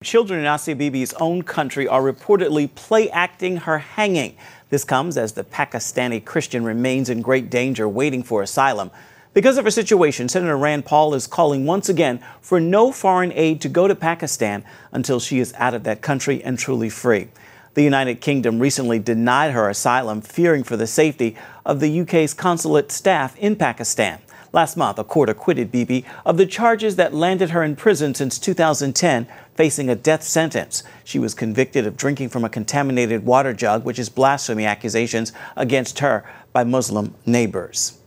Children in Asia Bibi's own country are reportedly play-acting her hanging. This comes as the Pakistani Christian remains in great danger waiting for asylum. Because of her situation, Senator Rand Paul is calling once again for no foreign aid to go to Pakistan until she is out of that country and truly free. The United Kingdom recently denied her asylum, fearing for the safety of the UK's consulate staff in Pakistan. Last month, a court acquitted Bibi of the charges that landed her in prison since 2010, facing a death sentence. She was convicted of drinking from a contaminated water jug, which is blasphemy accusations against her by Muslim neighbors.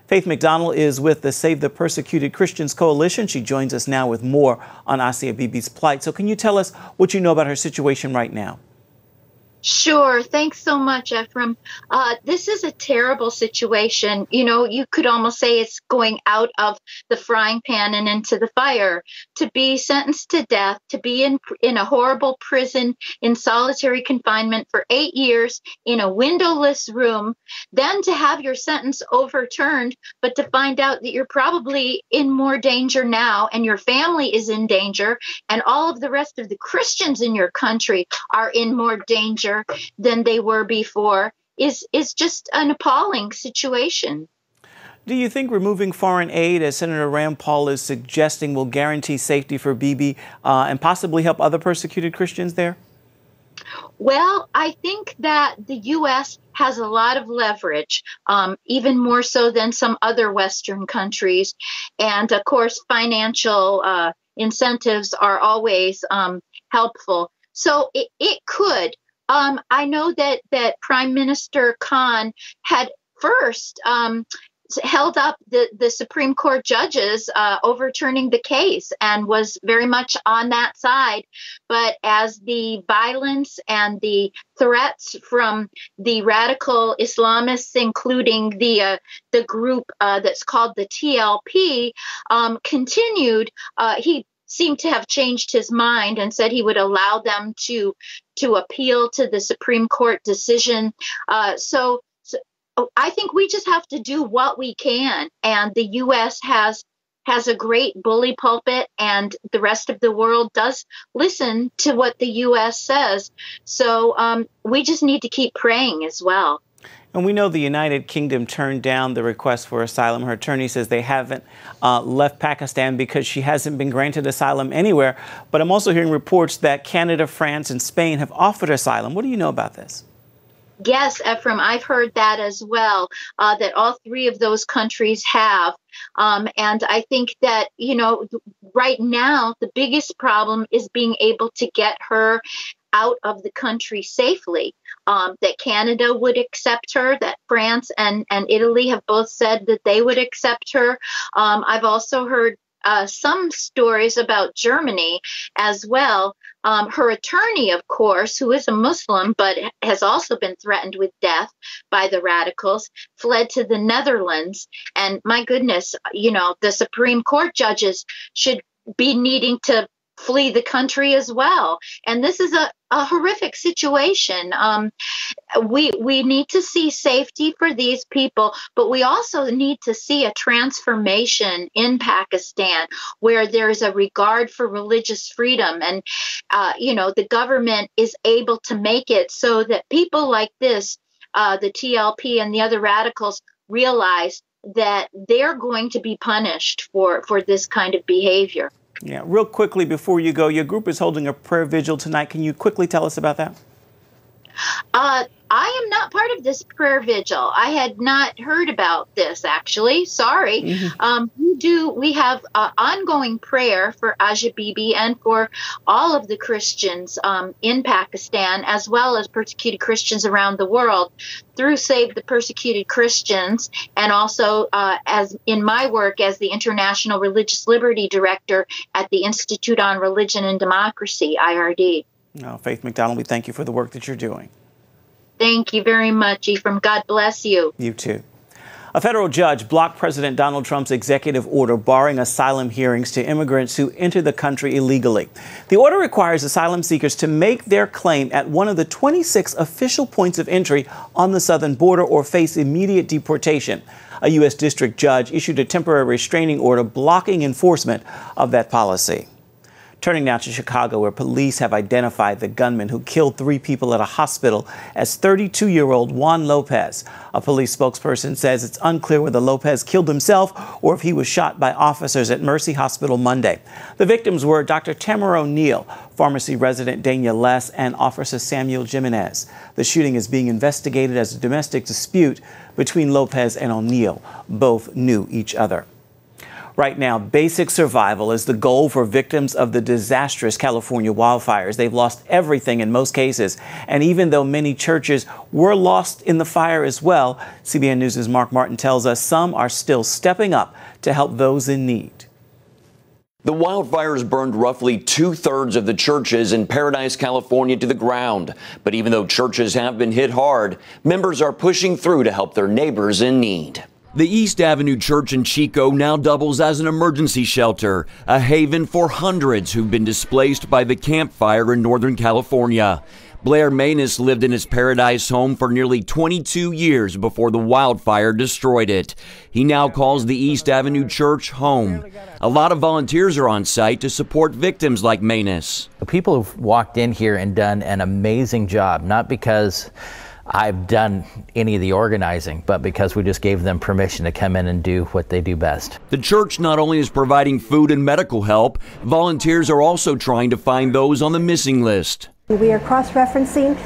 Faith McDonald is with the Save the Persecuted Christians Coalition. She joins us now with more on Asia Bibi's plight. So can you tell us what you know about her situation right now? Sure. Thanks so much, Ephraim. This is a terrible situation. You know, you could almost say it's going out of the frying pan and into the fire. To be sentenced to death, to be in a horrible prison in solitary confinement for 8 years in a windowless room, then to have your sentence overturned, but to find out that you're probably in more danger now and your family is in danger and all of the rest of the Christians in your country are in more danger than they were before is just an appalling situation. Do you think removing foreign aid, as Senator Rand Paul is suggesting, will guarantee safety for Bibi and possibly help other persecuted Christians there? Well, I think that the U.S. has a lot of leverage, even more so than some other Western countries. And of course, financial incentives are always helpful. So it could. I know that Prime Minister Khan had first held up the Supreme Court judges overturning the case and was very much on that side. But as the violence and the threats from the radical Islamists, including the group that's called the TLP, continued, he seemed to have changed his mind and said he would allow them to appeal to the Supreme Court decision. So I think we just have to do what we can. And the U.S. has a great bully pulpit, and the rest of the world does listen to what the U.S. says. So we just need to keep praying as well. And we know the United Kingdom turned down the request for asylum. Her attorney says they haven't left Pakistan because she hasn't been granted asylum anywhere. But I'm also hearing reports that Canada, France, and Spain have offered asylum. What do you know about this? Yes, Ephraim, I've heard that as well, that all three of those countries have. And I think that, you know, right now, the biggest problem is being able to get her out of the country safely, that Canada would accept her, that France and Italy have both said that they would accept her. I've also heard some stories about Germany as well. Her attorney, of course, who is a Muslim but has also been threatened with death by the radicals, fled to the Netherlands. And my goodness, you know, the Supreme Court judges should be needing to flee the country as well. And this is a horrific situation. We need to see safety for these people, but we also need to see a transformation in Pakistan where there's a regard for religious freedom. And, you know, the government is able to make it so that people like this, the TLP and the other radicals, realize that they're going to be punished for this kind of behavior. Yeah, real quickly before you go, your group is holding a prayer vigil tonight. Can you quickly tell us about that? I am not part of this prayer vigil. I had not heard about this, actually. Sorry. We have ongoing prayer for Asia Bibi and for all of the Christians in Pakistan, as well as persecuted Christians around the world, through Save the Persecuted Christians, and also as in my work as the International Religious Liberty Director at the Institute on Religion and Democracy, IRD. Faith McDonald, we thank you for the work that you're doing. Thank you very much, Ephraim. God bless you. You too. A federal judge blocked President Donald Trump's executive order barring asylum hearings to immigrants who enter the country illegally. The order requires asylum seekers to make their claim at one of the 26 official points of entry on the southern border or face immediate deportation. A U.S. district judge issued a temporary restraining order blocking enforcement of that policy. Turning now to Chicago, where police have identified the gunman who killed 3 people at a hospital as 32-year-old Juan Lopez. A police spokesperson says it's unclear whether Lopez killed himself or if he was shot by officers at Mercy Hospital Monday. The victims were Dr. Tamara O'Neill, pharmacy resident Dania Les, and Officer Samuel Jimenez. The shooting is being investigated as a domestic dispute between Lopez and O'Neill. Both knew each other. Right now, basic survival is the goal for victims of the disastrous California wildfires. They've lost everything in most cases. And even though many churches were lost in the fire as well, CBN News' Mark Martin tells us some are still stepping up to help those in need. The wildfires burned roughly 2/3 of the churches in Paradise, California to the ground. But even though churches have been hit hard, members are pushing through to help their neighbors in need. The East Avenue Church in Chico now doubles as an emergency shelter, a haven for hundreds who've been displaced by the Camp Fire in Northern California. Blair Manus lived in his Paradise home for nearly 22 years before the wildfire destroyed it. He now calls the East Avenue Church home. A lot of volunteers are on site to support victims like Manus. People have walked in here and done an amazing job, not because I've done any of the organizing, but because we just gave them permission to come in and do what they do best. The church not only is providing food and medical help, volunteers are also trying to find those on the missing list. We are cross-referencing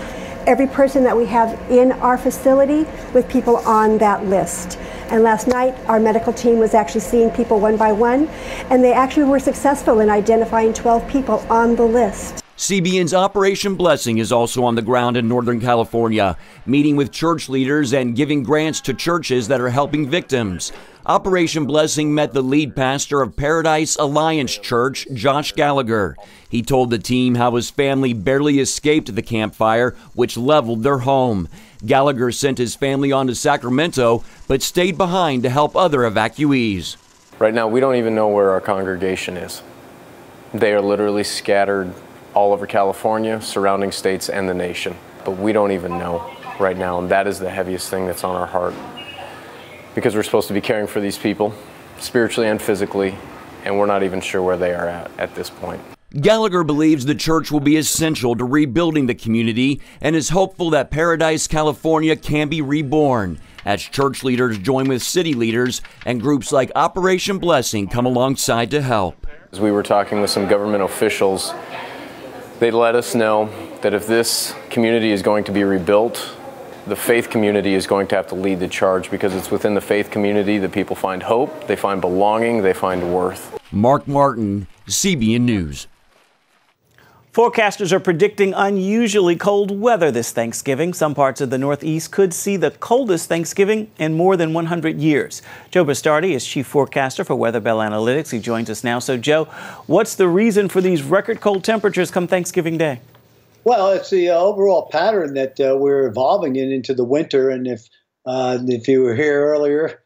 every person that we have in our facility with people on that list. And last night, our medical team was actually seeing people one by one, and they actually were successful in identifying 12 people on the list. CBN's Operation Blessing is also on the ground in Northern California, meeting with church leaders and giving grants to churches that are helping victims. Operation Blessing met the lead pastor of Paradise Alliance Church, Josh Gallagher. He told the team how his family barely escaped the campfire, which leveled their home. Gallagher sent his family on to Sacramento, but stayed behind to help other evacuees. Right now, we don't even know where our congregation is. They are literally scattered all over California, surrounding states, and the nation. But we don't even know right now, and that is the heaviest thing that's on our heart. Because we're supposed to be caring for these people, spiritually and physically, and we're not even sure where they are at this point. Gallagher believes the church will be essential to rebuilding the community and is hopeful that Paradise, California can be reborn as church leaders join with city leaders and groups like Operation Blessing come alongside to help. As we were talking with some government officials, they let us know that if this community is going to be rebuilt, the faith community is going to have to lead the charge, because it's within the faith community that people find hope, they find belonging, they find worth. Mark Martin, CBN News. Forecasters are predicting unusually cold weather this Thanksgiving. Some parts of the Northeast could see the coldest Thanksgiving in more than 100 years. Joe Bastardi is chief forecaster for Weather Bell Analytics. He joins us now. So, Joe, what's the reason for these record cold temperatures come Thanksgiving Day? Well, it's the overall pattern that we're evolving into the winter. And if you were here earlier,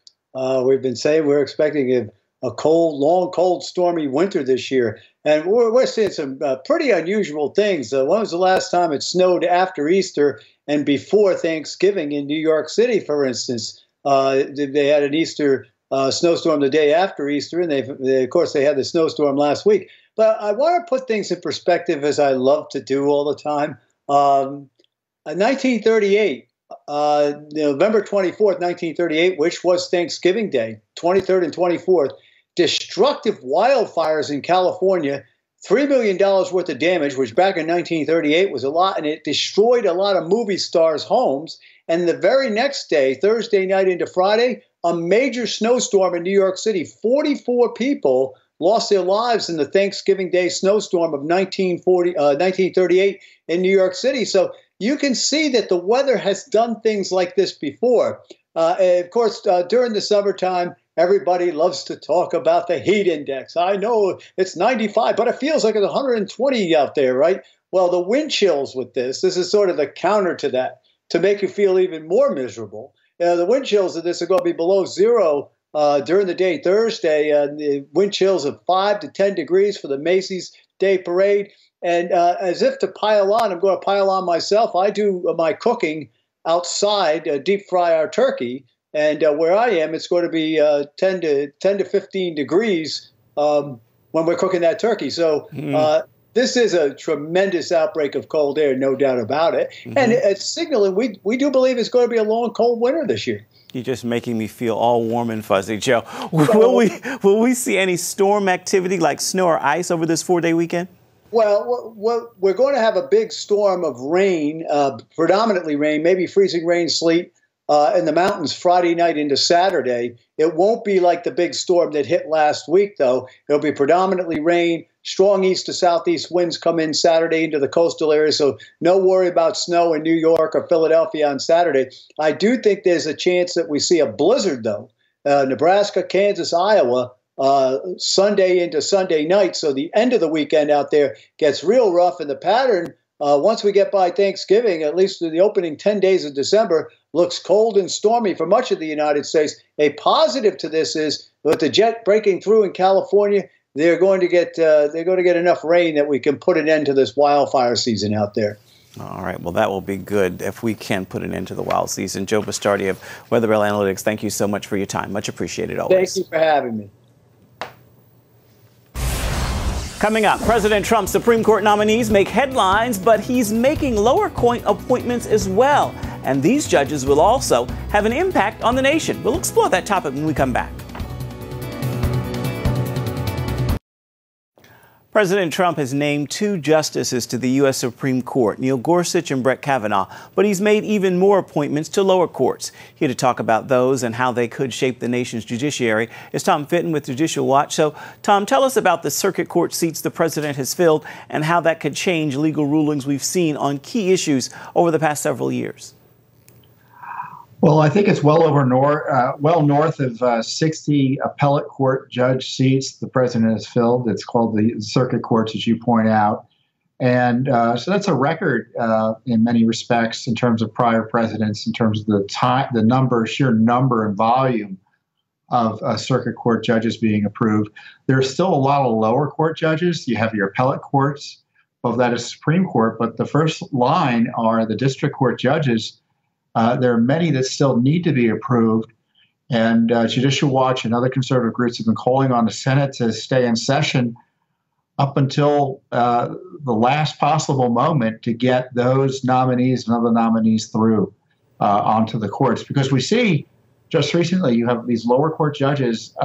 we've been saying we're expecting a cold, long, cold, stormy winter this year. And we're seeing some pretty unusual things. When was the last time it snowed after Easter and before Thanksgiving in New York City, for instance? They had an Easter snowstorm the day after Easter, and of course, they had the snowstorm last week. But I want to put things in perspective, as I love to do all the time. In 1938, November 24th, 1938, which was Thanksgiving Day, 23rd and 24th, destructive wildfires in California, $3 million worth of damage, which back in 1938 was a lot, and it destroyed a lot of movie stars' homes. And the very next day, Thursday night into Friday, a major snowstorm in New York City. 44 people lost their lives in the Thanksgiving Day snowstorm of 1938 in New York City. So you can see that the weather has done things like this before. Of course, during the summertime, everybody loves to talk about the heat index. I know it's 95, but it feels like it's 120 out there, right? Well, the wind chills with this is sort of the counter to that, to make you feel even more miserable. The wind chills of this are going to be below zero during the day Thursday. The wind chills of 5 to 10 degrees for the Macy's Day Parade. And as if to pile on, I'm going to pile on myself. I do my cooking outside, deep fry our turkey. And where I am, it's going to be 10 to 15 degrees when we're cooking that turkey. So this is a tremendous outbreak of cold air, no doubt about it. And it's signaling we do believe it's going to be a long, cold winter this year. You're just making me feel all warm and fuzzy, Joe. Will we see any storm activity like snow or ice over this 4-day weekend? Well, we're going to have a big storm of rain, predominantly rain, maybe freezing rain, sleet in the mountains Friday night into Saturday. It won't be like the big storm that hit last week, though. It'll be predominantly rain. Strong east to southeast winds come in Saturday into the coastal area, so no worry about snow in New York or Philadelphia on Saturday. I do think there's a chance that we see a blizzard, though. Nebraska, Kansas, Iowa, Sunday into Sunday night. So the end of the weekend out there gets real rough. And the pattern, once we get by Thanksgiving, at least through the opening 10 days of December, looks cold and stormy for much of the United States. A positive to this is with the jet breaking through in California, they're going to get enough rain that we can put an end to this wildfire season out there. All right. Well, that will be good if we can put an end to the wild season. Joe Bastardi of Weather Rail Analytics, thank you so much for your time. Much appreciated always. Thank you for having me. Coming up, President Trump's Supreme Court nominees make headlines, but he's making lower court appointments as well. And these judges will also have an impact on the nation. We'll explore that topic when we come back. President Trump has named 2 justices to the U.S. Supreme Court, Neil Gorsuch and Brett Kavanaugh, but he's made even more appointments to lower courts. Here to talk about those and how they could shape the nation's judiciary is Tom Fitton with Judicial Watch. So, Tom, tell us about the circuit court seats the president has filled and how that could change legal rulings we've seen on key issues over the past several years. Well, I think it's well north of 60 appellate court judge seats the president has filled. It's called the circuit courts, as you point out. And so that's a record in many respects in terms of prior presidents, in terms of the sheer number and volume of circuit court judges being approved. There's still a lot of lower court judges. You have your appellate courts, of that is Supreme Court, but the first line are the district court judges. There are many that still need to be approved, and Judicial Watch and other conservative groups have been calling on the Senate to stay in session up until the last possible moment to get those nominees and other nominees through onto the courts. Because we see just recently you have these lower court judges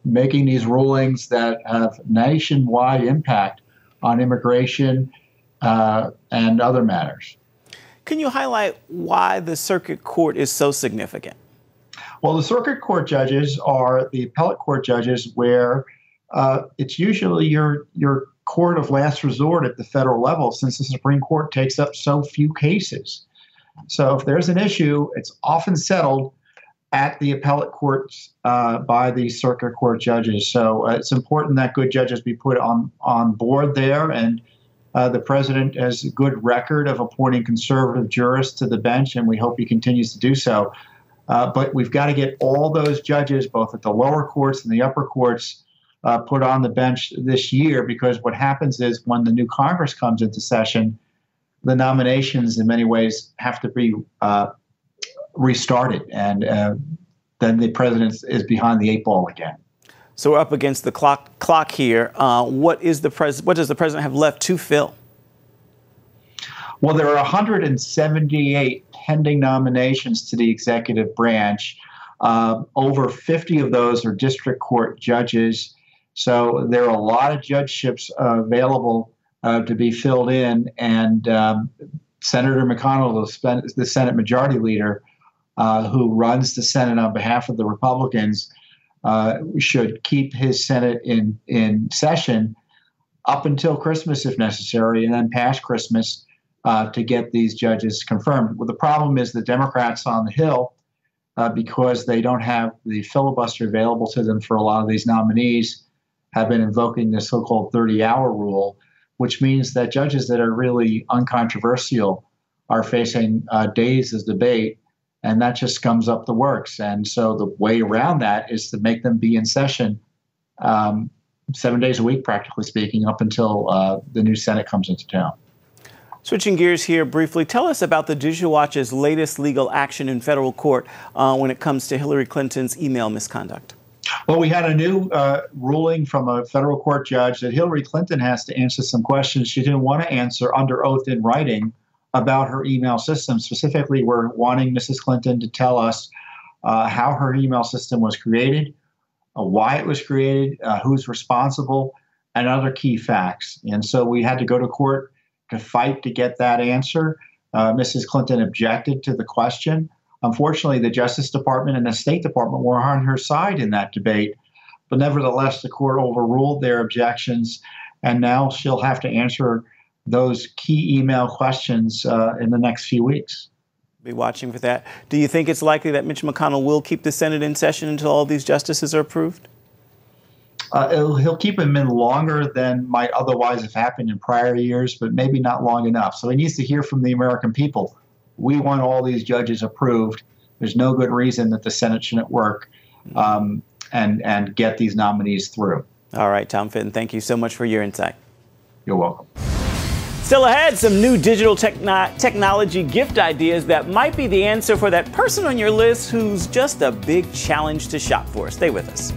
making these rulings that have nationwide impact on immigration and other matters. Can you highlight why the circuit court is so significant? Well, the circuit court judges are the appellate court judges where it's usually your court of last resort at the federal level, since the Supreme Court takes up so few cases. So if there's an issue, it's often settled at the appellate courts by the circuit court judges. So it's important that good judges be put on board there, and the president has a good record of appointing conservative jurists to the bench, and we hope he continues to do so. But we've got to get all those judges, both at the lower courts and the upper courts, put on the bench this year, because what happens is when the new Congress comes into session, the nominations in many ways have to be restarted, and then the president is behind the 8 ball again. So we're up against the clock here. What does the president have left to fill? Well, there are 178 pending nominations to the executive branch. Over 50 of those are district court judges. So there are a lot of judgeships available to be filled in. And Senator McConnell, the Senate Majority Leader, who runs the Senate on behalf of the Republicans, should keep his Senate in session up until Christmas, if necessary, and then past Christmas to get these judges confirmed. Well, the problem is the Democrats on the Hill, because they don't have the filibuster available to them for a lot of these nominees, have been invoking the so-called 30-hour rule, which means that judges that are really uncontroversial are facing days of debate. And that just gums up the works. And so the way around that is to make them be in session 7 days a week, practically speaking, up until the new Senate comes into town. Switching gears here briefly, tell us about the Judicial Watch's latest legal action in federal court when it comes to Hillary Clinton's email misconduct. Well, we had a new ruling from a federal court judge that Hillary Clinton has to answer some questions she didn't want to answer under oath in writing about her email system. Specifically, we're wanting Mrs. Clinton to tell us how her email system was created, why it was created, who's responsible, and other key facts. And so we had to go to court to fight to get that answer. Mrs. Clinton objected to the question. Unfortunately, the Justice Department and the State Department were on her side in that debate. But nevertheless, the court overruled their objections, and now she'll have to answer those key email questions in the next few weeks. Be watching for that. Do you think it's likely that Mitch McConnell will keep the Senate in session until all these justices are approved? He'll keep him in longer than might otherwise have happened in prior years, but maybe not long enough. So he needs to hear from the American people. We want all these judges approved. There's no good reason that the Senate shouldn't work and get these nominees through. All right, Tom Fitton, thank you so much for your insight. You're welcome. Still ahead, some new digital technology gift ideas that might be the answer for that person on your list who's just a big challenge to shop for. Stay with us.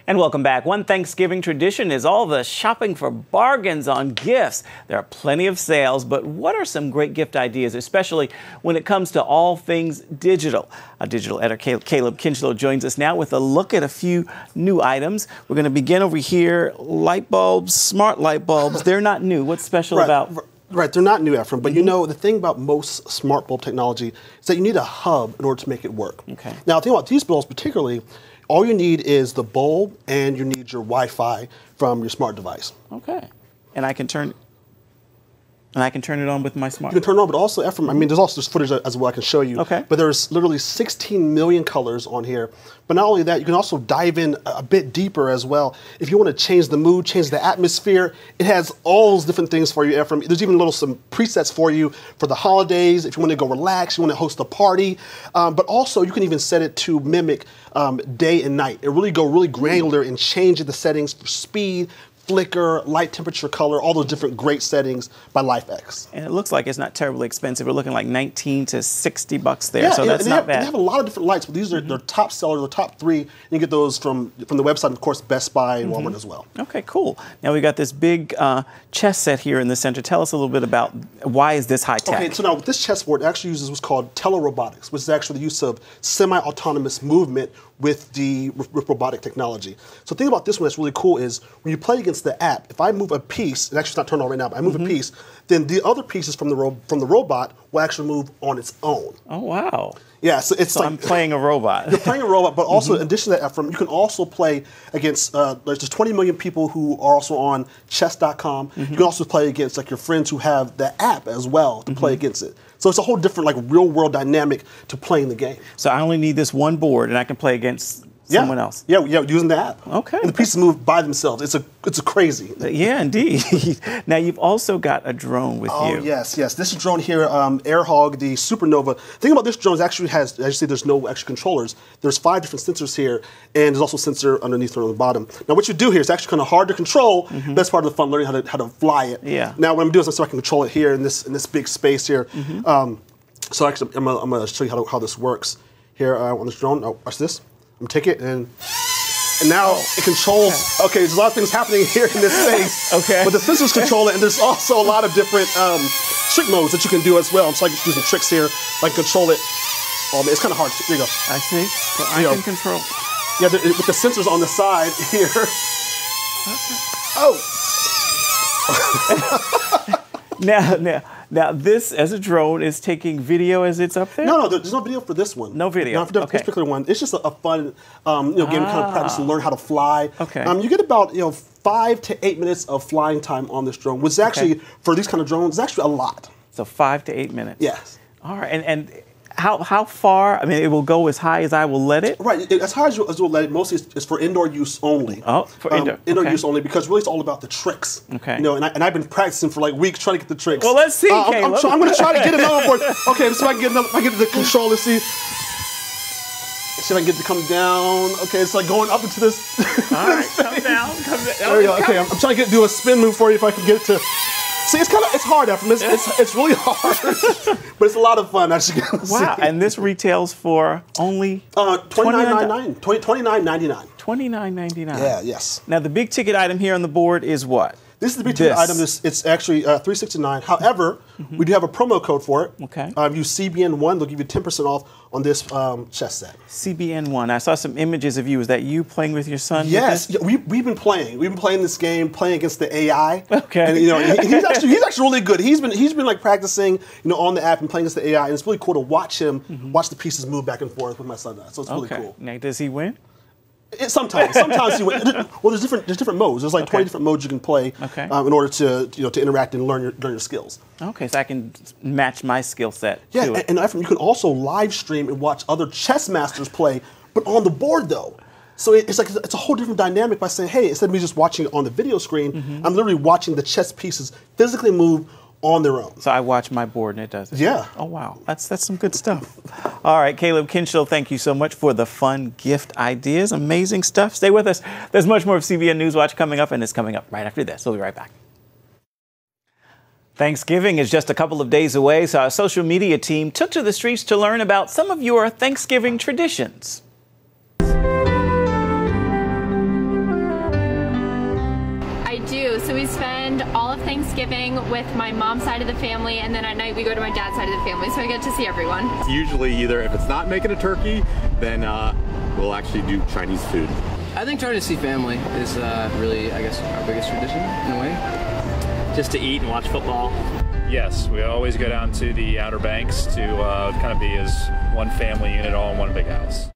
And welcome back. One Thanksgiving tradition is all the shopping for bargains on gifts. There are plenty of sales, but what are some great gift ideas, especially when it comes to all things digital? Our digital editor Caleb Kinchlow joins us now with a look at a few new items. We're going to begin over here. Light bulbs, smart light bulbs. They're not new. What's special about? Right, they're not new, Ephraim, but you know, the thing about most smart bulb technology is that you need a hub in order to make it work. Okay. Now, the thing about these bulbs particularly, all you need is the bulb and you need your Wi-Fi from your smart device. Okay. And I can turn it on with my smart. You can turn it on, but also, Ephraim, I mean, there's also footage as well I can show you. Okay. But there's literally 16 million colors on here. But not only that, you can also dive in a bit deeper as well. If you want to change the mood, change the atmosphere, it has all those different things for you, Ephraim. There's even some presets for you for the holidays. If you want to go relax, you want to host a party. But also, you can even set it to mimic day and night. It really granular and change the settings for speed, flicker, light temperature, color, all those different great settings by LifeX. And it looks like it's not terribly expensive. We're looking like $19 to $60 there, so that's not bad. They have a lot of different lights, but these are their top sellers, the top three. You get those from the website, and of course, Best Buy and Walmart as well. Okay, cool. Now we got this big chess set here in the center. Tell us a little bit about why is this high tech? Okay, so now with this chessboard, it actually uses what's called telerobotics, which is actually the use of semi-autonomous movement with robotic technology. So the thing about this one that's really cool is when you play against the app, if I move a piece, and actually it's not turned on right now, but I move a piece, then the other pieces from the robot will actually move on its own. Oh, wow. Yeah, so it's so I'm playing a robot. You're playing a robot, but also in addition to that, Ephraim, you can also play against, there's just 20 million people who are also on chess.com. You can also play against like your friends who have the app as well to play against it. So it's a whole different like real world dynamic to playing the game. So I only need this one board and I can play against someone else. Yeah, using the app. Okay. And the pieces move by themselves. It's a crazy. Yeah, indeed. Now you've also got a drone with you. Oh yes. This drone here, AirHog, the Supernova. The thing about this drone is actually has, as you see, there's no extra controllers. There's 5 different sensors here, and there's also a sensor underneath or on the bottom. Now what you do here is actually kind of hard to control. That's part of the fun, learning how to fly it. Yeah. Now what I'm doing is so I can control it here in this big space here. So actually, I'm gonna show you how this works here on this drone. Oh, watch this. I'm gonna take it and now it controls. Okay, there's a lot of things happening here in this space. Okay. But the sensors control it, and there's also a lot of different trick modes that you can do as well. So I can do some tricks here. I can control it. Oh man, it's kind of hard. There you go. I see. So I can control. Yeah, with the sensors on the side here. Oh. Now this, as a drone, is taking video as it's up there? No, there's no video for this one. No video. Not for this particular one. It's just a fun, game kind of practice to learn how to fly. Okay. You get about 5 to 8 minutes of flying time on this drone, which is actually for these kind of drones is actually a lot. So 5 to 8 minutes. Yes. All right, and how far? I mean, it will go as high as I will let it? Right, as high as you'll let it. Mostly it's for indoor use only. Oh, for indoor. Indoor use only, because really it's all about the tricks. Okay. And I've been practicing for like weeks trying to get the tricks. Well, let's see, Caleb. I'm going to try to get it on board. Okay, so I can get the control. Let's see. See if I can get it to come down. Okay, it's like going up into this. All right, come down. There we go. Okay, I'm trying to do a spin move for you if I can get it to. See, it's hard, Ephraim. It's really hard, but it's a lot of fun. As you can see. Wow, and this retails for only $29.99. $29.99. $29.99. Yeah, yes. Now the big ticket item here on the board is what? This is the big ticket item. It's actually $369. However, we do have a promo code for it. Okay. Use CBN1. They'll give you 10% off on this chess set. CBN1. I saw some images of you. Is that you playing with your son? Yes. Yeah, we've been playing. We've been playing this game, playing against the AI. Okay. And he's actually really good. He's been like practicing, on the app and playing against the AI, and it's really cool to watch him watch the pieces move back and forth with my son. So it's really cool. Now, does he win? Sometimes he wins. Well, there's different modes. There's like 20 different modes you can play in order to interact and learn your skills. Okay, so I can match my skill set. Yeah, to it. and Ephraim, you can also live stream and watch other chess masters play, but on the board though. So it's a whole different dynamic by saying, hey, instead of me just watching it on the video screen, I'm literally watching the chess pieces physically move on their own. So I watch my board and it does it. Yeah. Oh, wow. That's some good stuff. All right, Caleb Kinchel, thank you so much for the fun gift ideas. Amazing stuff. Stay with us. There's much more of CBN News Watch coming up, and it's coming up right after this. We'll be right back. Thanksgiving is just a couple of days away, so our social media team took to the streets to learn about some of your Thanksgiving traditions. So we spend all of Thanksgiving with my mom's side of the family, and then at night we go to my dad's side of the family, so I get to see everyone. Usually either if it's not making a turkey, then we'll actually do Chinese food. I think trying to see family is really, I guess, our biggest tradition in a way. Just to eat and watch football. Yes, we always go down to the Outer Banks to kind of be as one family unit all in one big house.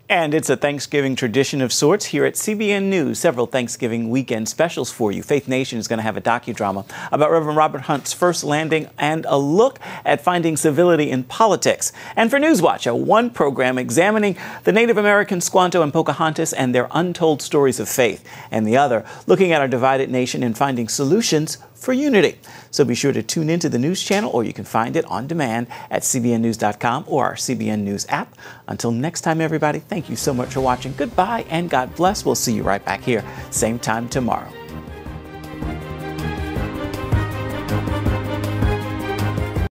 And it's a Thanksgiving tradition of sorts here at CBN News. Several Thanksgiving weekend specials for you. Faith Nation is going to have a docudrama about Reverend Robert Hunt's first landing and a look at finding civility in politics. And for Newswatch, one program examining the Native American Squanto and Pocahontas and their untold stories of faith. And the other, looking at our divided nation and finding solutions for unity. So be sure to tune into the news channel, or you can find it on demand at cbnnews.com or our CBN News app. Until next time, everybody, thank you so much for watching. Goodbye and God bless. We'll see you right back here, same time tomorrow.